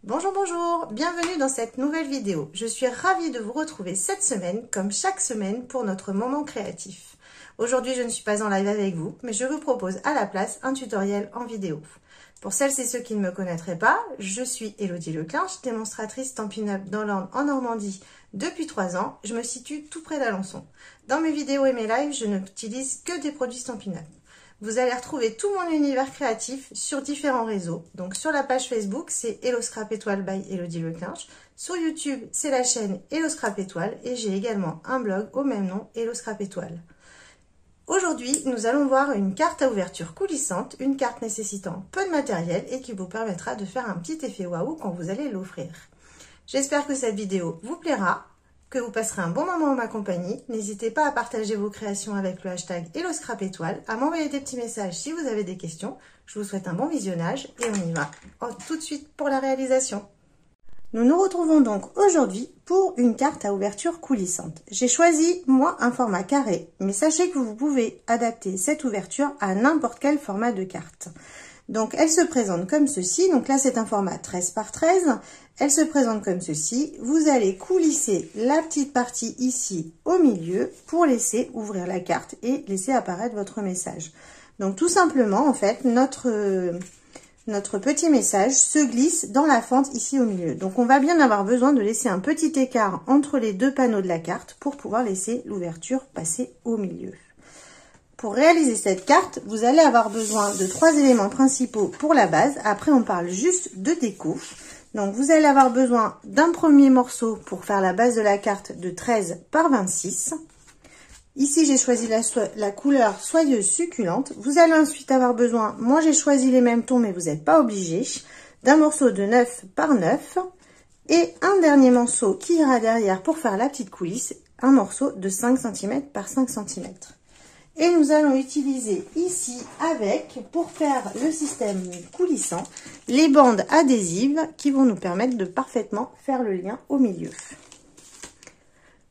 Bonjour, bonjour, bienvenue dans cette nouvelle vidéo. Je suis ravie de vous retrouver cette semaine, comme chaque semaine, pour notre moment créatif. Aujourd'hui, je ne suis pas en live avec vous, mais je vous propose à la place un tutoriel en vidéo. Pour celles et ceux qui ne me connaîtraient pas, je suis Élodie Leclinch, démonstratrice Stampin' Up dans l'Orne en Normandie depuis 3 ans. Je me situe tout près d'Alençon. Dans mes vidéos et mes lives, je n'utilise que des produits Stampin' Up. Vous allez retrouver tout mon univers créatif sur différents réseaux. Donc sur la page Facebook, c'est Hello Scrap Étoile by Élodie Leclinch. Sur YouTube, c'est la chaîne Hello Scrap Étoile et j'ai également un blog au même nom, Hello Scrap Étoile. Aujourd'hui, nous allons voir une carte à ouverture coulissante, une carte nécessitant peu de matériel et qui vous permettra de faire un petit effet waouh quand vous allez l'offrir. J'espère que cette vidéo vous plaira, que vous passerez un bon moment en ma compagnie. N'hésitez pas à partager vos créations avec le hashtag Hello Scrap Étoile, à m'envoyer des petits messages si vous avez des questions. Je vous souhaite un bon visionnage et on y va tout de suite pour la réalisation. Nous nous retrouvons donc aujourd'hui pour une carte à ouverture coulissante. J'ai choisi, moi, un format carré, mais sachez que vous pouvez adapter cette ouverture à n'importe quel format de carte. Donc, elle se présente comme ceci. Donc là, c'est un format 13 par 13. Elle se présente comme ceci. Vous allez coulisser la petite partie ici au milieu pour laisser ouvrir la carte et laisser apparaître votre message. Donc, tout simplement, en fait, notre petit message se glisse dans la fente ici au milieu. Donc, on va bien avoir besoin de laisser un petit écart entre les deux panneaux de la carte pour pouvoir laisser l'ouverture passer au milieu. Pour réaliser cette carte, vous allez avoir besoin de 3 éléments principaux pour la base. Après, on parle juste de déco. Donc, vous allez avoir besoin d'un premier morceau pour faire la base de la carte de 13 par 26. Ici, j'ai choisi la couleur soyeuse succulente. Vous allez ensuite avoir besoin, moi j'ai choisi les mêmes tons, mais vous n'êtes pas obligé, d'un morceau de 9 par 9. Et un dernier morceau qui ira derrière pour faire la petite coulisse, un morceau de 5 cm par 5 cm. Et nous allons utiliser ici pour faire le système coulissant, les bandes adhésives qui vont nous permettre de parfaitement faire le lien au milieu.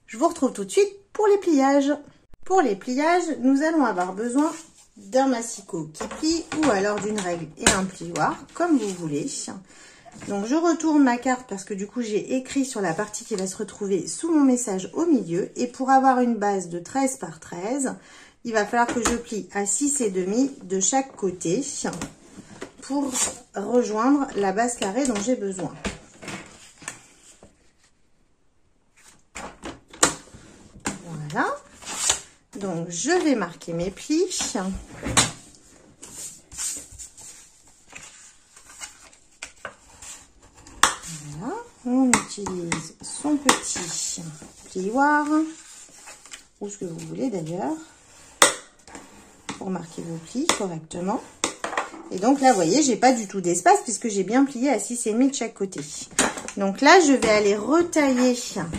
Je vous retrouve tout de suite pour les pliages. Pour les pliages, nous allons avoir besoin d'un massicot qui plie ou alors d'une règle et un plioir, comme vous voulez. Donc je retourne ma carte parce que du coup j'ai écrit sur la partie qui va se retrouver sous mon message au milieu. Et pour avoir une base de 13 par 13, il va falloir que je plie à 6,5 de chaque côté pour rejoindre la base carrée dont j'ai besoin. Voilà. Donc je vais marquer mes plis. Voilà. On utilise son petit plioir, ou ce que vous voulez d'ailleurs, pour marquer vos plis correctement. Et donc là, vous voyez, j'ai pas du tout d'espace puisque j'ai bien plié à 6,5 de chaque côté. Donc là, je vais aller retailler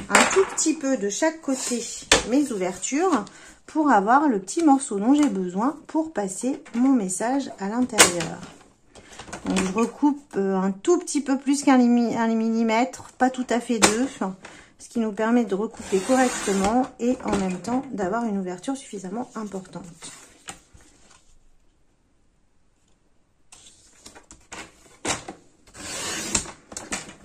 un tout petit peu de chaque côté mes ouvertures pour avoir le petit morceau dont j'ai besoin pour passer mon message à l'intérieur. Donc je recoupe un tout petit peu plus qu'un millimètre, pas tout à fait 2, ce qui nous permet de recouper correctement et en même temps d'avoir une ouverture suffisamment importante.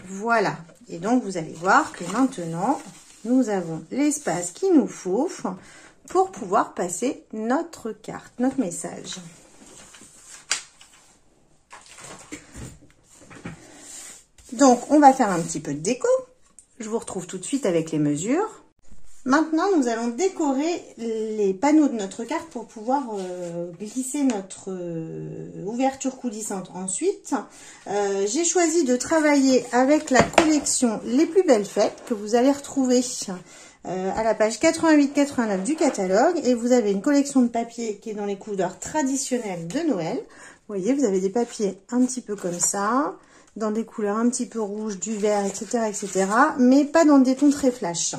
Voilà, et donc vous allez voir que maintenant, nous avons l'espace qu'il nous faut pour pouvoir passer notre carte, notre message. Donc, on va faire un petit peu de déco. Je vous retrouve tout de suite avec les mesures. Maintenant, nous allons décorer les panneaux de notre carte pour pouvoir glisser notre ouverture coulissante ensuite. J'ai choisi de travailler avec la collection Les Plus Belles Fêtes que vous allez retrouver à la page 88-89 du catalogue. Et vous avez une collection de papiers qui est dans les couleurs traditionnelles de Noël. Vous voyez, vous avez des papiers un petit peu comme ça, dans des couleurs un petit peu rouges, du vert, etc., etc., mais pas dans des tons très flash.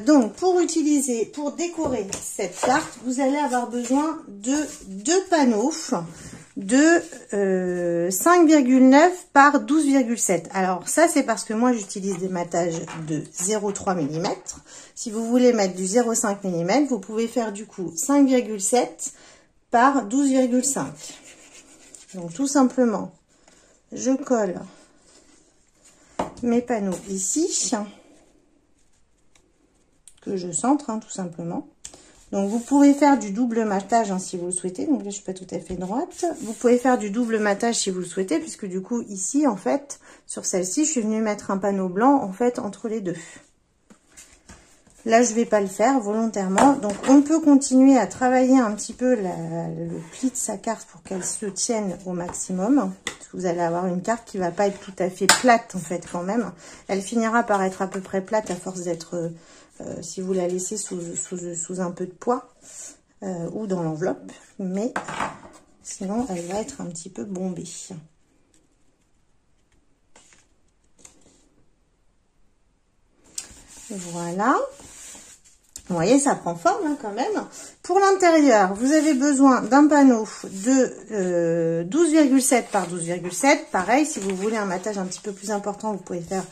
Donc, pour décorer cette carte, vous allez avoir besoin de 2 panneaux de 5,9 par 12,7. Alors, ça, c'est parce que moi, j'utilise des mattages de 0,3 mm. Si vous voulez mettre du 0,5 mm, vous pouvez faire du coup 5,7 par 12,5. Donc, tout simplement, je colle mes panneaux ici, que je centre, hein, tout simplement. Donc vous pouvez faire du double matage hein, si vous le souhaitez. Donc là je suis pas tout à fait droite. Vous pouvez faire du double matage si vous le souhaitez, puisque du coup ici en fait sur celle-ci je suis venue mettre un panneau blanc en fait entre les deux. Là je vais pas le faire volontairement. Donc on peut continuer à travailler un petit peu le pli de sa carte pour qu'elle se tienne au maximum. Parce que vous allez avoir une carte qui va pas être tout à fait plate en fait quand même. Elle finira par être à peu près plate à force d'être si vous la laissez sous un peu de poids ou dans l'enveloppe, mais sinon elle va être un petit peu bombée. Voilà, vous voyez ça prend forme hein, quand même. Pour l'intérieur vous avez besoin d'un panneau de 12,7 par 12,7. Pareil, si vous voulez un matage un petit peu plus important, vous pouvez faire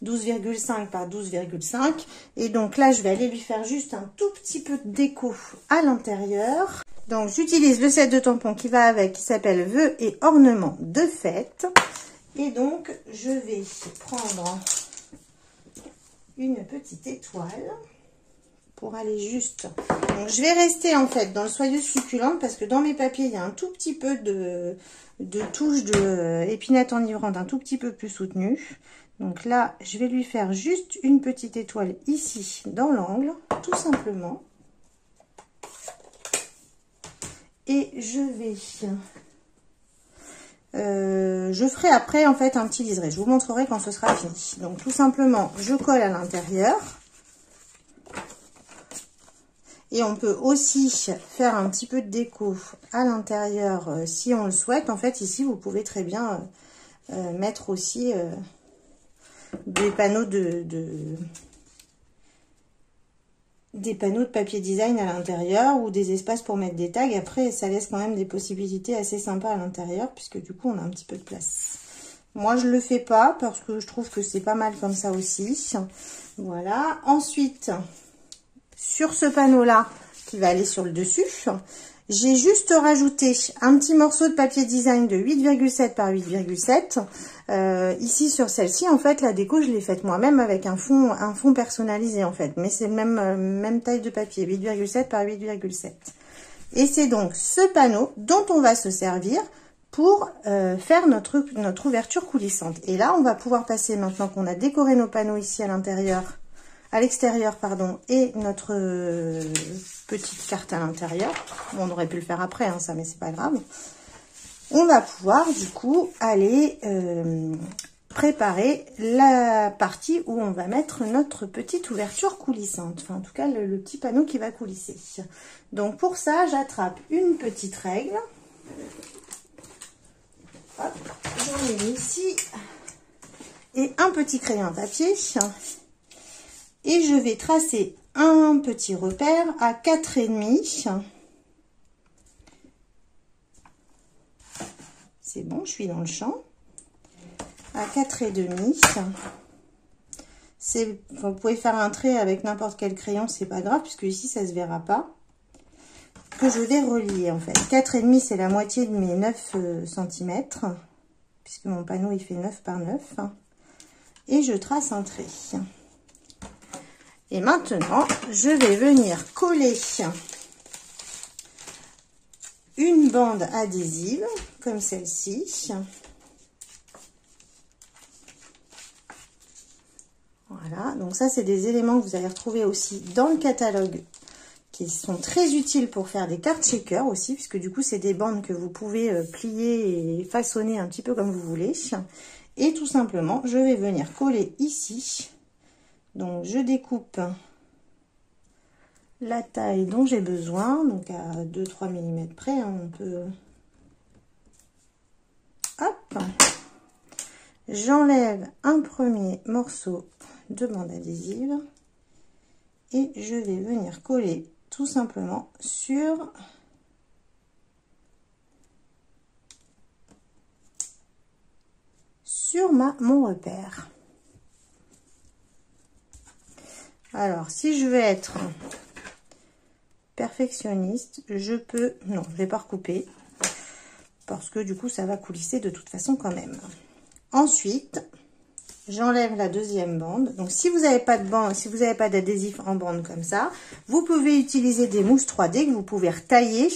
12,5 par 12,5. Et donc là, je vais aller lui faire juste un tout petit peu de déco à l'intérieur. Donc, j'utilise le set de tampons qui va avec, qui s'appelle Vœux et ornements de fête. Et donc, je vais prendre une petite étoile pour aller juste. Donc, je vais rester en fait dans le soyeuse succulente parce que dans mes papiers, il y a un tout petit peu de touche de épinette enivrante un tout petit peu plus soutenue. Donc là, je vais lui faire juste une petite étoile ici dans l'angle, tout simplement. Et je ferai après en fait un petit liseré. Je vous montrerai quand ce sera fini. Donc tout simplement, je colle à l'intérieur. Et on peut aussi faire un petit peu de déco à l'intérieur si on le souhaite. En fait, ici, vous pouvez très bien mettre aussi des panneaux des panneaux de papier design à l'intérieur ou des espaces pour mettre des tags. Après, ça laisse quand même des possibilités assez sympas à l'intérieur puisque du coup, on a un petit peu de place. Moi, je le fais pas parce que je trouve que c'est pas mal comme ça aussi. Voilà. Ensuite, sur ce panneau-là qui va aller sur le dessus, j'ai juste rajouté un petit morceau de papier design de 8,7 par 8,7. Ici sur celle-ci, en fait, la déco, je l'ai faite moi-même avec un fond personnalisé en fait. Mais c'est même taille de papier, 8,7 par 8,7. Et c'est donc ce panneau dont on va se servir pour faire notre ouverture coulissante. Et là, on va pouvoir passer, maintenant qu'on a décoré nos panneaux ici à l'extérieur, pardon, et notre petite carte à l'intérieur. Bon, on aurait pu le faire après, hein, ça, mais c'est pas grave. On va pouvoir, du coup, aller préparer la partie où on va mettre notre petite ouverture coulissante. Enfin, en tout cas, le petit panneau qui va coulisser. Donc, pour ça, j'attrape une petite règle. Hop, j'en ai mis ici. Et un petit crayon à papier. Et je vais tracer un petit repère à 4,5. C'est bon, je suis dans le champ. À 4,5. Vous pouvez faire un trait avec n'importe quel crayon, c'est pas grave, puisque ici, ça se verra pas. Que je vais relier, en fait. 4,5, c'est la moitié de mes 9 cm. Puisque mon panneau, il fait 9 par 9. Et je trace un trait. Et maintenant, je vais venir coller une bande adhésive, comme celle-ci. Voilà, donc ça, c'est des éléments que vous allez retrouver aussi dans le catalogue, qui sont très utiles pour faire des cartes shaker aussi, puisque du coup, c'est des bandes que vous pouvez plier et façonner un petit peu comme vous voulez. Et tout simplement, je vais venir coller ici. Donc, je découpe la taille dont j'ai besoin, donc à 2-3 mm près, hein, on peut... Hop, j'enlève un premier morceau de bande adhésive et je vais venir coller tout simplement sur mon repère. Alors, si je veux être perfectionniste, je peux... Non, je vais pas recouper. Parce que du coup, ça va coulisser de toute façon quand même. Ensuite, j'enlève la deuxième bande. Donc, si vous n'avez pas de bande, si vous n'avez pas d'adhésif en bande comme ça, vous pouvez utiliser des mousses 3D que vous pouvez retailler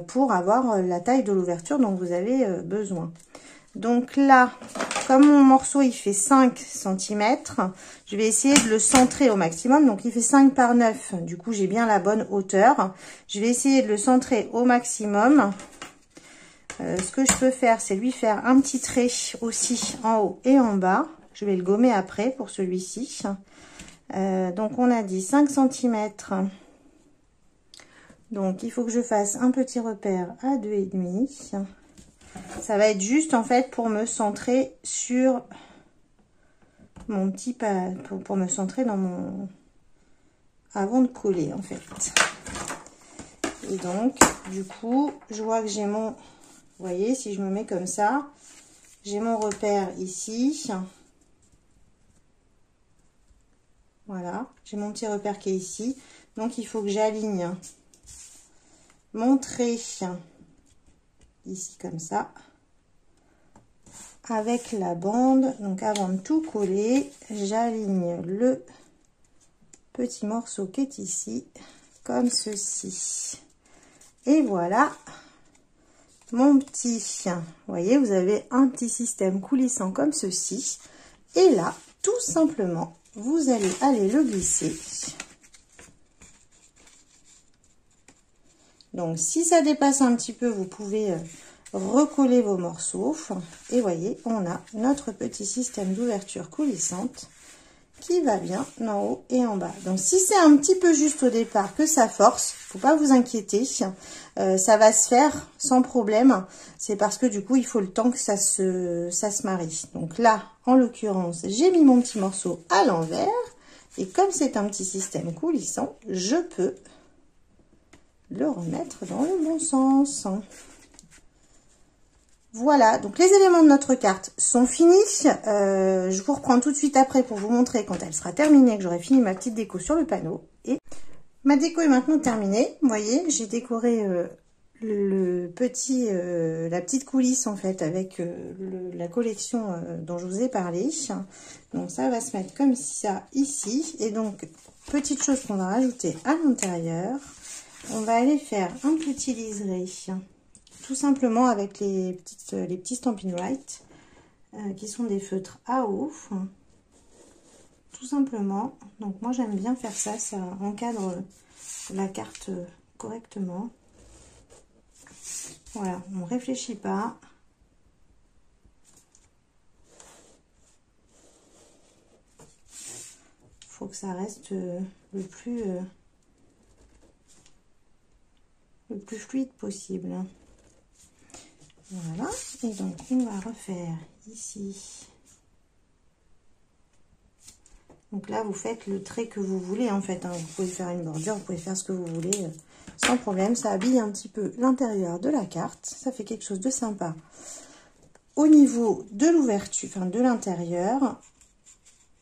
pour avoir la taille de l'ouverture dont vous avez besoin. Donc là, comme mon morceau il fait 5 cm, je vais essayer de le centrer au maximum. Donc il fait 5 par 9, du coup j'ai bien la bonne hauteur. Je vais essayer de le centrer au maximum. Ce que je peux faire, c'est lui faire un petit trait aussi en haut et en bas. Je vais le gommer après pour celui-ci. Donc on a dit 5 cm. Donc il faut que je fasse un petit repère à 2,5. Ça va être juste en fait pour me centrer sur mon petit pas, pour me centrer dans mon, avant de coller en fait. Et donc du coup je vois que j'ai mon, vous voyez, si je me mets comme ça, j'ai mon repère ici. Voilà, j'ai mon petit repère qui est ici. Donc il faut que j'aligne mon trait ici comme ça avec la bande. Donc avant de tout coller, j'aligne le petit morceau qui est ici comme ceci, et voilà mon petit, vous voyez, vous avez un petit système coulissant comme ceci, et là tout simplement vous allez aller le glisser. Donc si ça dépasse un petit peu, vous pouvez recoller vos morceaux, et voyez, on a notre petit système d'ouverture coulissante qui va bien en haut et en bas. Donc si c'est un petit peu juste au départ que ça force, faut pas vous inquiéter, ça va se faire sans problème. C'est parce que du coup il faut le temps que ça se marie. Donc là en l'occurrence j'ai mis mon petit morceau à l'envers, et comme c'est un petit système coulissant, je peux le remettre dans le bon sens. Voilà, donc les éléments de notre carte sont finis. Je vous reprends tout de suite après pour vous montrer quand elle sera terminée, que j'aurai fini ma petite déco sur le panneau. Et ma déco est maintenant terminée. Vous voyez, j'ai décoré la petite coulisse en fait avec la collection dont je vous ai parlé. Donc ça va se mettre comme ça ici. Et donc, petite chose qu'on va rajouter à l'intérieur, on va aller faire un petit liseré. Tout simplement avec les petits Stampin' Right qui sont des feutres à eau, tout simplement. Donc moi j'aime bien faire ça, ça encadre la carte correctement. Voilà, on ne réfléchit pas. Il faut que ça reste le plus fluide possible. Voilà, et donc on va refaire ici. Donc là vous faites le trait que vous voulez en fait, hein. Vous pouvez faire une bordure, vous pouvez faire ce que vous voulez sans problème. Ça habille un petit peu l'intérieur de la carte, ça fait quelque chose de sympa au niveau de l'ouverture, enfin de l'intérieur.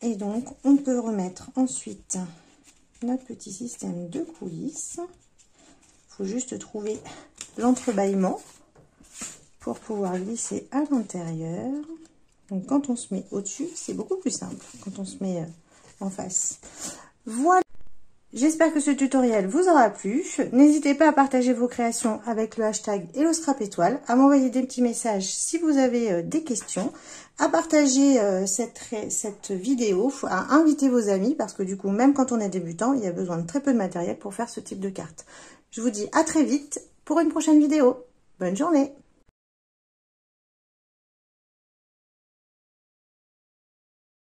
Et donc on peut remettre ensuite notre petit système de coulisses. Il faut juste trouver l'entrebâillement pour pouvoir glisser à l'intérieur. Donc quand on se met au-dessus, c'est beaucoup plus simple quand on se met en face. Voilà, j'espère que ce tutoriel vous aura plu. N'hésitez pas à partager vos créations avec le hashtag HelloScrapEtoile, à m'envoyer des petits messages si vous avez des questions, à partager cette vidéo, à inviter vos amis, parce que du coup, même quand on est débutant, il y a besoin de très peu de matériel pour faire ce type de carte. Je vous dis à très vite pour une prochaine vidéo. Bonne journée!